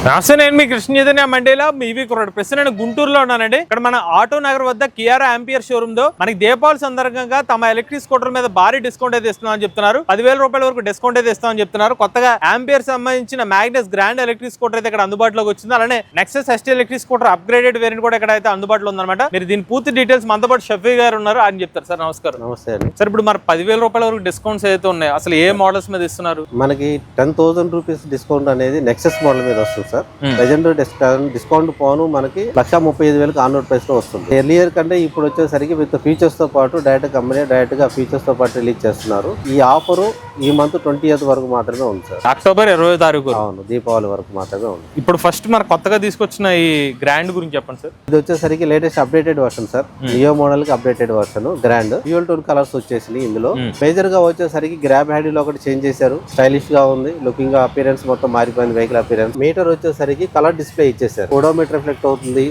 నమస్తే, నేను మీ కృష్ణ చైతన్య మండేలా మీవి కుర్రాడు. ప్రస్తుతం నేను గుంటూరులో ఉన్నానండి. ఇక్కడ మన ఆటో నగర్ వద్ద కియా ఆంపియర్ షోరూమ్ లో మనకి దీపావళి సందర్భంగా తమ ఎలక్ట్రిక్ స్కూటర్ మీద భారీ డిస్కౌంట్ అయితే ఇస్తున్నామని చెప్తున్నారు. 10,000 రూపాయల వరకు డిస్కౌంట్ అయితే ఇస్తామని చెప్తున్నారు. కొత్తగా ఆంపియర్ సంబంధించిన మ్యాగ్నస్ గ్రాండ్ ఎలక్ట్రిక్ స్కూటర్ అయితే ఇక్కడ అందుబాటులోకి వచ్చింది. అలానే Nexus ST electric scooter upgraded variant కూడా ఇక్కడ అయితే అందుబాటులో ఉందన్నమాట. మీరు దీని పూర్తి డీటెయిల్స్ మనతో పాటు షఫీ గారు ఉన్నారు, అని చెప్తారు. సార్ నమస్కారం. నమస్తే అండి. సార్, ఇప్పుడు మరి 10,000 రూపాయల వరకు డిస్కౌంట్స్ అయితే ఉన్నాయి. అసలు ఏ మోడల్స్ మీద ఇస్తున్నారు? మనకి 10,000 రూపీస్ డిస్కౌంట్ అనేది నెక్సస్ మోడల్ మీద వస్తుంది సార్. ప్రెజెంట్ డిస్కౌంట్ పోను మనకి 1,35,000 ఆన్ రోడ్ ప్రైస్ లో వస్తుంది. ఎర్లియర్ కంటే ఇప్పుడు వచ్చేసరికి విత్ ఫీచర్స్ తో పాటు డైరెక్ట్ కంపెనీ డైరెక్ట్ గా ఫీచర్స్ తో పాటు రిలీజ్ చేస్తున్నారు. ఈ ఆఫర్ ఈ మంత్ 20th వరకు మాత్రమే ఉంది సార్. అక్టోబర్ 20వ తారీఖు. అవును, దీపావళి వరకు మాత్రమే ఉంది. ఇప్పుడు ఫస్ట్ మన కొత్తగా తీసుకొచ్చిన ఈ గ్రాండ్ గురించి చెప్పండి సార్. ఇది వచ్చేసరికి latest updated version sir. Neo model కి updated version grand dual tone colours వచ్చేసి ఇందులో మేజర్ గా వచ్చేసరికి గ్రాబ్ హ్యాండిల్ ఒకటి చేంజ్ చేశారు. స్టైలిష్ గా ఉంది, లుకింగ్ గా అపియరెన్స్ మొత్తం మారిపోయింది. వెహికల్ అపియరెన్స్ మీటర్ వచ్చేసరికి కలర్ డిస్ప్లే ఇచ్చేసారు. ఓడోమీటర్ రిఫ్లెక్ట్ అవుతుంది,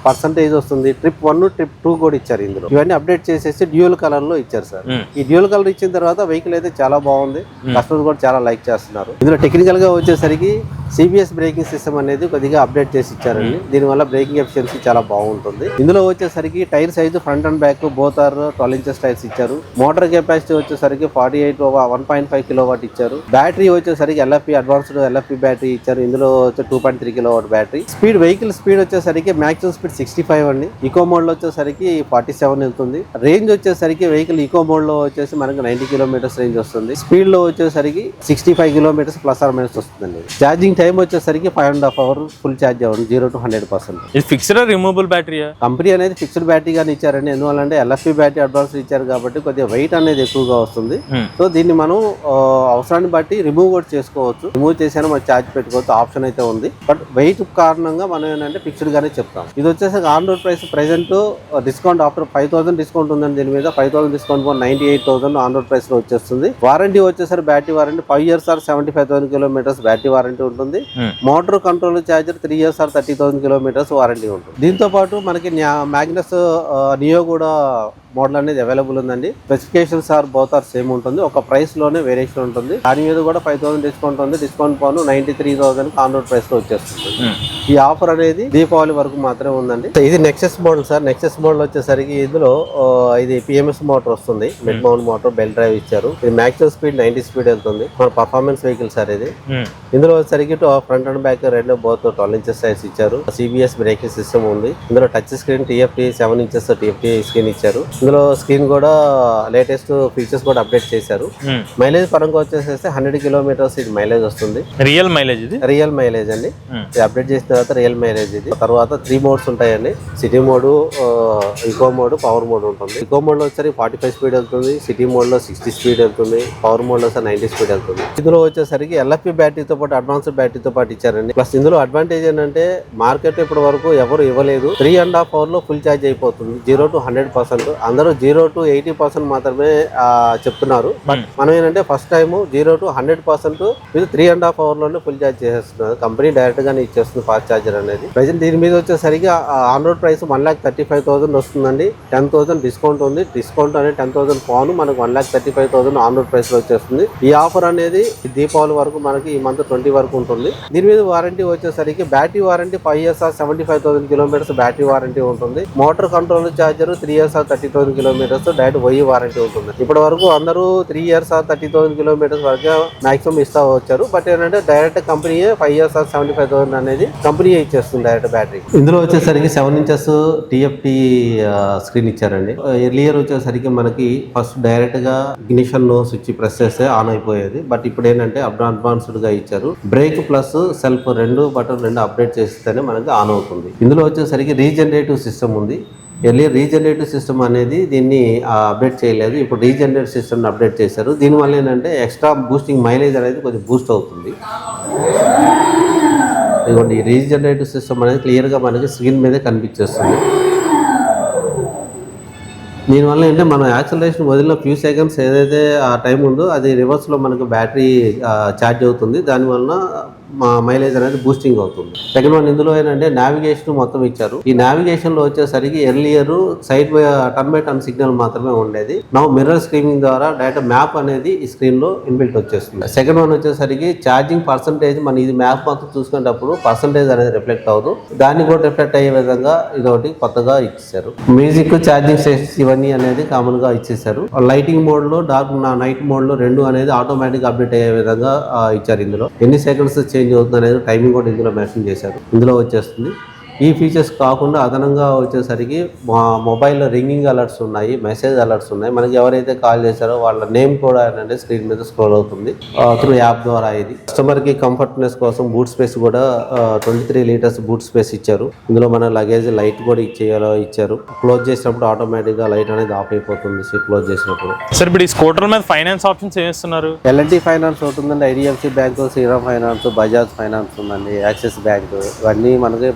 పర్సంటేజ్ వస్తుంది, ట్రిప్ 1 ట్రిప్ 2 కూడా ఇచ్చారు. ఇందులో ఇవన్నీ అప్డేట్ చేసేసి డ్యూయల్ కలర్ లో ఇచ్చారు సార్. ఈ డ్యూయల్ కలర్ ఇచ్చిన తర్వాత వెహికల్ అయితే చాలా బాగుంది, కస్టమర్స్ కూడా చాలా లైక్ చేస్తున్నారు. ఇందులో టెక్నికల్ గా వచ్చేసరికి CBS బ్రేకింగ్ సిస్టమ్ అనేది కొద్దిగా అప్డేట్ చేసి ఇచ్చారండి. దీనివల్ల బ్రేకింగ్ ఎఫిషియన్సీ చాలా బాగుంటుంది. ఇందులో వచ్చేసరికి tyre size front and back both are 12 inches tyres ఇచ్చారు. మోటార్ కెపాసిటీ వచ్చేసరికి 1.5 కిలోవాట్ ఇచ్చారు. బ్యాటరీ వచ్చేసరికి LFP అడ్వాన్స్డ్ LFP బ్యాటరీ ఇచ్చారు. ఇందులో 2.3 కిలోవాట్ బ్యాటరీ. వెహికల్ స్పీడ్ వచ్చేసరికి మాక్సిమం స్పీడ్ 65 అండి. ఈకో మోడ్ లో వచ్చేసరికి 47 వెళ్తుంది. రేంజ్ వచ్చేసరికి వెహికల్ ఈకో మోడ్ లో వచ్చేసి మనకి 90 కిలోమీటర్స్ రేంజ్ వస్తుంది. స్పీడ్ లో వచ్చేసరికి 65 కిలోమీటర్స్ ప్లస్ ఆర్ మైనస్ వస్తుందండి. ఛార్జింగ్ టైం వచ్చేసరికి 5.5 hours ఫుల్ ఛార్జ్ అవ్వండి 0 to 100%. ఇది ఫిక్స్డ్ రిమూవబుల్ బ్యాటరీ? కంపెనీ అనేది ఫిక్స్డ్ బ్యాటరీ గానీ ఇచ్చారండి. ఎందువల్లంటే LFP బ్యాటరీ అడ్వాన్స్ ఇచ్చారు కాబట్టి కొద్దిగా వెయిట్ అనేది ఎక్కువగా వస్తుంది. సో దీన్ని మనం అవసరాన్ని బట్టి రిమూవ్ కూడా చేసుకోవచ్చు. రిమూవ్ చేసినా మనం ఛార్జ్ పెట్టుకోవచ్చు, ఆప్షన్ అయితే ఉంది. బట్ వెయిట్ కారణంగా మనం ఏంటంటే ఫిక్స్డ్ గానే చెప్తాం. ఇది వచ్చేసి on road price present discount after 5,000 discount ఉందండి. దీని మీద 5,000 డిస్కౌంట్ 98,000 ఆన్ రోడ్ ప్రైస్ లో వచ్చేస్తుంది. వారంటీ వచ్చేసరికి battery warranty 5 years or 75,000 kilometers battery warranty ఉంటుంది. Motor control charger 3 years or 30,000 kilometers warranty ఉంటుంది. దీంతో పాటు మనకి మ్యాగ్నస్ నియో కూడా మోడల్ అనేది అవైలబుల్ ఉందండి. స్పెసిఫికేషన్స్ బోత్ ఆర్ సేమ్ ఉంటుంది. ఒక ప్రైస్ లోనే వేరియేషన్ ఉంటుంది. దాని మీద కూడా 5,000 డిస్కౌంట్ ఉంది. Discount phone 93,000 on road price లో వచ్చేస్తుంది. ఈ ఆఫర్ అనేది దీపావళి వరకు మాత్రమే ఉందండి. ఇది Nexus model sir. Nexus model వచ్చేసరికి ఇందులో ఇది PMS మోటార్ వస్తుంది. Mid mount motor, bell drive ఇచ్చారు. ఇది మాక్సిమం స్పీడ్ 90 స్పీడ్ వెళ్తుంది. మన పర్ఫార్మెన్స్ వెహికల్ సార్ ఇది. ఇందులో వచ్చేసరికి ఫ్రంట్ అండ్ బ్యాక్ రెండు బోత్ 12 ఇంచెస్ సైజ్ ఇచ్చారు. CBS బ్రేకింగ్ సిస్టమ్ ఉంది. ఇందులో touch screen TFT 7 inches TFT screen ఇచ్చారు. ఇందులో స్క్రీన్ కూడా లేటెస్ట్ ఫీచర్స్ కూడా అప్డేట్ చేశారు. మైలేజ్ పరంగా వచ్చేసేస్తే 100 kilometers ఇది మైలేజ్ వస్తుంది. రియల్ మైలేజ్ ఇది? రియల్ మైలేజ్ అండి. అప్డేట్ చేసిన తర్వాత రియల్ మైలేజ్ ఇది. తర్వాత 3 మోడ్స్ ఉంటాయండి. City mode, eco mode, power mode ఉంటుంది. ఈకో మోడ్ లో వచ్చేసరికి 45 స్పీడ్ వెళ్తుంది. సిటీ మోడ్ లో 60 స్పీడ్ వెళ్తుంది. పవర్ మోడ్ లో 90 స్పీడ్ వెళ్తుంది. ఇందులో వచ్చేసరికి LFP బ్యాటరీతో పాటు అడ్వాన్స్డ్ బ్యాటరీతో పాటు ఇచ్చారండి. ప్లస్ ఇందులో అడ్వాంటేజ్ ఏంటంటే మార్కెట్ ఇప్పటి వరకు ఎవరు ఇవ్వలేదు. 3.5 hours లో ఫుల్ ఛార్జ్ అయిపోతుంది 0 to 100%. అందరూ 0 to 80% మాత్రమే చెప్తున్నారు. బట్ మనం ఏంటంటే ఫస్ట్ టైం 0 to 100% ఇది 3.5 hours లోనే ఫుల్ ఛార్జ్ చేసేస్తున్నారు. కంపెనీ డైరెక్ట్ గానే ఇచ్చేస్తుంది ఫాస్ట్ ఛార్జర్ అనేది. ప్రెజెంట్ దీని మీద వచ్చేసరికి ఆన్ రోడ్ ప్రైస్ 1,35,000 వస్తుందండి. 10,000 డిస్కౌంట్ ఉంది. డిస్కౌంట్ అనేది 10,000 పోను మనకు 1,35,000 ఆన్ రోడ్ ప్రైస్ లో వచ్చేస్తుంది. ఈ ఆఫర్ అనేది దీపావళి వరకు మనకి ఈ మంత్ 20 వరకు ఉంటుంది. దీని మీద వారంటీ వచ్చేసరికి battery warranty 5 years or 75,000 kilometers battery warranty ఉంటుంది. Motor control charger 3 years or 30,000 kilometers direct OE warranty ఉంటుంది. ఇప్పటి వరకు అందరూ 3 years or 30,000 kilometers వరకు మాక్సిమం ఇస్తా వచ్చారు. బట్ ఏంటంటే డైరెక్ట్ కంపెనీ 5 years or 75,000 అనేది కంపెనీ ఇచ్చేస్తుంది డైరెక్ట్ బ్యాటరీ. ఇందులో వచ్చేసరికి 7 inches TFT స్క్రీన్ ఇచ్చారండి. ఎర్లియర్ వచ్చేసరికి మనకి ఫస్ట్ డైరెక్ట్ గా ఇగ్నిషన్ స్విచ్ ప్రెస్ చేస్తే ఆన్ అయిపోయేది. బట్ ఇప్పుడు ఏంటంటే అడ్వాన్స్డ్ గా ఇచ్చారు. బ్రేక్ ప్లస్ సెల్ఫ్ రెండు అప్డేట్ చేస్తేనే మనకి ఆన్ అవుతుంది. ఇందులో వచ్చేసరికి రీజనరేటివ్ సిస్టమ్ ఉంది. ఎర్లియర్ రీజనరేటివ్ సిస్టమ్ అనేది దీన్ని అప్డేట్ చేయలేదు. ఇప్పుడు రీజనరేటివ్ సిస్టమ్ అప్డేట్ చేశారు. దీనివల్ల ఏంటంటే ఎక్స్ట్రా బూస్టింగ్ మైలేజ్ అనేది కొద్దిగా బూస్ట్ అవుతుంది. ఇదిగోండి, ఈ రీజనరేటివ్ సిస్టమ్ అనేది క్లియర్గా మనకి స్క్రీన్ మీదే కనిపించేస్తుంది. దీనివల్ల ఏంటంటే మనం యాక్సలరేషన్ వదిలిన ఫ్యూ సెకండ్స్ ఏదైతే ఆ టైం ఉందో అది రివర్స్లో మనకు బ్యాటరీ ఛార్జ్ అవుతుంది. దానివల్ల మైలేజ్ అనేది బూస్టింగ్ అవుతుంది. సెకండ్ వన్ ఇందులో ఏంటంటే నావిగేషన్ మొత్తం ఇచ్చారు. ఈ నావిగేషన్ లో వచ్చేసరికి earlier side turn by turn signal మాత్రమే ఉండేది. నౌ మిర్రర్ స్క్రీనింగ్ ద్వారా డైరెక్ట్ మ్యాప్ అనేది ఈ స్క్రీన్ లో ఇన్బిల్ట్ వచ్చేస్తుంది. సెకండ్ వన్ వచ్చేసరికి ఛార్జింగ్ పర్సంటేజ్ మన ఇది మ్యాప్ మొత్తం చూసుకునేటప్పుడు పర్సంటేజ్ అనేది రిఫ్లెక్ట్ అవ్వదు. దాన్ని కూడా రిఫ్లెక్ట్ అయ్యే విధంగా ఇదొకటి కొత్తగా ఇచ్చేసారు. మ్యూజిక్ ఛార్జింగ్ స్టేషన్స్ ఇవన్నీ అనేది కామన్ గా ఇచ్చేసారు. లైటింగ్ మోడ్ లో డార్క్ నైట్ మోడ్ లో రెండు అనేది ఆటోమేటిక్ అప్డేట్ అయ్యే విధంగా ఇచ్చారు. ఇందులో ఎన్ని సెకండ్స్ చేంజ్ అవుతుంది అనేది టైమింగ్ కూడా ఇందులో మెన్షన్ చేశారు. ఇందులో వచ్చేస్తుంది. ఈ ఫీచర్స్ కాకుండా అదనంగా వచ్చేసరికి మొబైల్లో రింగింగ్ అలర్ట్స్ ఉన్నాయి, మెసేజ్ అలర్ట్స్ ఉన్నాయి. మనకి ఎవరైతే కాల్ చేశారో వాళ్ళ నేమ్ కూడా ఏంటంటే స్క్రీన్ మీద స్క్రోల్ అవుతుంది త్రూ యాప్ ద్వారా. ఇది కస్టమర్ కి కంఫర్ట్నెస్ కోసం బూట్ స్పేస్ కూడా 23 లీటర్స్ బూట్ స్పేస్ ఇచ్చారు. ఇందులో మన లగేజ్ లైట్ కూడా ఇచ్చారు. క్లోజ్ చేసినప్పుడు ఆటోమేటిక్ గా లైట్ అనేది ఆఫ్ అయిపోతుంది క్లోజ్ చేసినప్పుడు. సార్ ఇప్పుడు ఈ స్కూటర్ మీద ఫైనాన్స్ ఆప్షన్స్ ఏమిస్తున్నారు? L&T ఫైనాన్స్ అవుతుందండి, IDFC bank, Shriram finance, Bajaj finance ఉందండి, యాక్సిస్ బ్యాంక్, ఇవన్నీ మనకి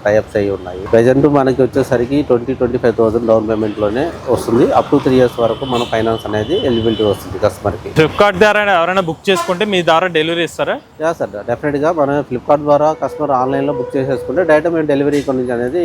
టైప్స్ అయ్యి ఉన్నాయి. ప్రెజెంట్ మనకి వచ్చేసరికి 20-25,000 డౌన్ పేమెంట్ లోనే వస్తుంది. అప్ టు 3 years వరకు మన ఫైనాన్స్ అనేది ఎలిజిబిలిటీ వస్తుంది కస్టమర్ కి. ఫ్లిప్కార్ట్ ద్వారా ఎవరైనా బుక్ చేసుకుంటే మీ ద్వారా డెలివరీ ఇస్తారా? యా సార్, డెఫినెట్ గా మనం ఫ్లిప్కార్ట్ ద్వారా కస్టమర్ ఆన్లైన్ లో బుక్ చేసేసుకుంటే డైరెక్ట్ మేము డెలివరీ ఇక్కడ నుంచి అనేది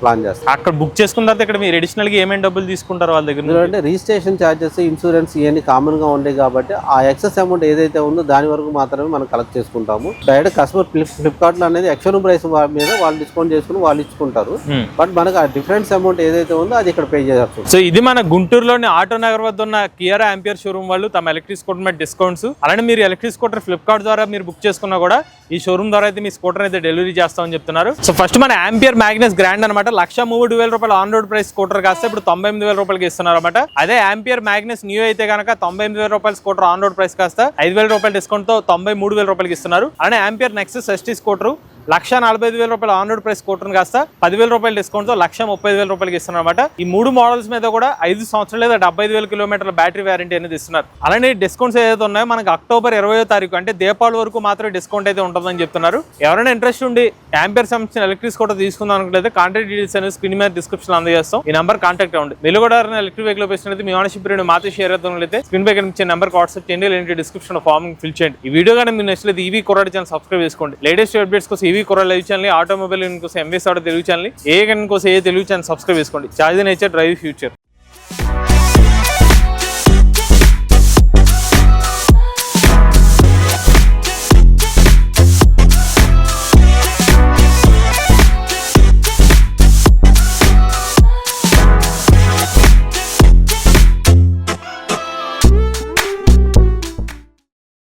ప్లాన్ చేస్తాం. అక్కడ బుక్ చేసుకున్న తర్వాత ఇక్కడ మీరు అడిషనల్ గా ఏమేమి డబ్బులు తీసుకుంటారు వాళ్ళ దగ్గర? ఎందుకంటే రిజిస్ట్రేషన్ ఛార్జెస్, ఇన్సూరెన్స్ ఇవన్నీ కామన్ గా ఉంటాయి కాబట్టి ఆ ఎక్సెస్ అమౌంట్ ఏదైతే ఉందో దాని వరకు మాత్రమే మనం కలెక్ట్ చేసుకుంటాము. డైరెక్ట్ కస్టమర్ ఫ్లిప్కార్ట్ లో అనేది ఎక్స్టర్నల్ ప్రైస్ మీద వాళ్ళు డిస్కౌంట్ చేసుకుని వాళ్ళు ఇచ్చుకుంటారు. బట్ మనకు ఆ డిఫరెన్స్ అమౌంట్ ఏదైతే ఉందో అది ఇక్కడ పే చేయాల్సి. సో ఇది మన గుంటూరులోని ఆటో నగర్ వద్ద ఉన్న కియా ఆంపియర్ షోరూమ్ వాళ్ళు తమ ఎలక్ట్రిక్ స్కూటర్ మీద డిస్కౌంట్స్, అలానే మీరు ఎలక్ట్రిక్ స్కూటర్ ఫ్లిప్కార్ట్ ద్వారా మీరు బుక్ చేసుకున్నా కూడా ఈ షోరూమ్ ద్వారా అయితే మీ స్కూటర్ అయితే డెలివరీ చేస్తామని చెప్తున్నారు. సో ఫస్ట్ మన ఆంపియర్ మ్యాగ్నస్ గ్రాండ్ అనమాట 1,32,000 రూపాయలు ఆన్ రోడ్ ప్రైస్ స్కూటర్ కాస్తే ఇప్పుడు 98,000 రూపాయలకి ఇస్తున్నారు అనమాట. అదే ఆంపియర్ మ్యాగ్నస్ న్యూ అయితే కనుక 98,000 రూపాయల స్కూటర్ ఆన్ రోడ్ ప్రైస్ కాస్త 5,000 రూపాయల డిస్కౌంట్ తో 93,000 రూపాయలకి ఇస్తున్నారు. అలానే ఆంపియర్ నెక్సస్ ST స్కూటర్ 1,45,000 రూపాయలు ఆన్ రోడ్ ప్రైస్ స్కూటర్ కాస్త 10,000 రూపాయల డిస్కౌంట్ తో 1,35,000 రూపాయలకి ఇస్తున్నారు అనమాట. ఈ 3 మోడల్స్ మీద కూడా 5 సంవత్సరాలు లేదా 75,000 కిలోమీటర్ల బ్యాటరీ వారంటీ అనేది ఇస్తున్నారు. అలానే డిస్కౌంట్స్ ఏదైతే ఉన్నాయో మనకి అక్టోబర్ 20వ తారీఖు అంటే దీపావళి వరకు మాత్రమే డిస్కౌంట్ అయితే ఉంటుందని చెప్తున్నారు. ఎవరైనా ఇంట్రెస్ట్ ఉండి ఆంపియర్ సంబంధించిన ఎలక్ట్రిక్ స్కూటర్ తీసుకుందాం అనుకుంటే కాంటాక్ట్ డీటెయిల్స్ అనేది స్క్రీన్ మీద డిస్క్రిప్షన్ అందజేస్తాం. ఈ నెంబర్ కాంటాక్ట్ అవ్వండి. మీరు కూడా ఎలక్ట్రిక్ వెహికల్ అయితే మీ ఓనర్షిప్ పీరియడ్ మాతో షేర్ అయితే స్క్రీన్ పై కనిపించే నెంబర్ వాట్సాప్ చేయండి, లేదంటే డిస్క్రిప్షన్ ఫామ్ ఫిల్ చేయండి. ఈ వీడియో కానీ మీరు నచ్చితే ఈవీ కొరాడ్ ఛానల్ సబ్స్క్రైబ్ చేసుకోండి. లేటెస్ట్ అప్డేట్స్ కోసం ఈవీ కొరాడ్ లైవ్ ఛానల్, ఆటోమొబైల్ కోసం ఎంవీఎస్ ఆటో తెలుగు ఛానల్, ఏ కోసం ఏ తెలుగు ఛానల్ సబ్స్క్రైబ్ చేసుకోండి. Charge nature drive future.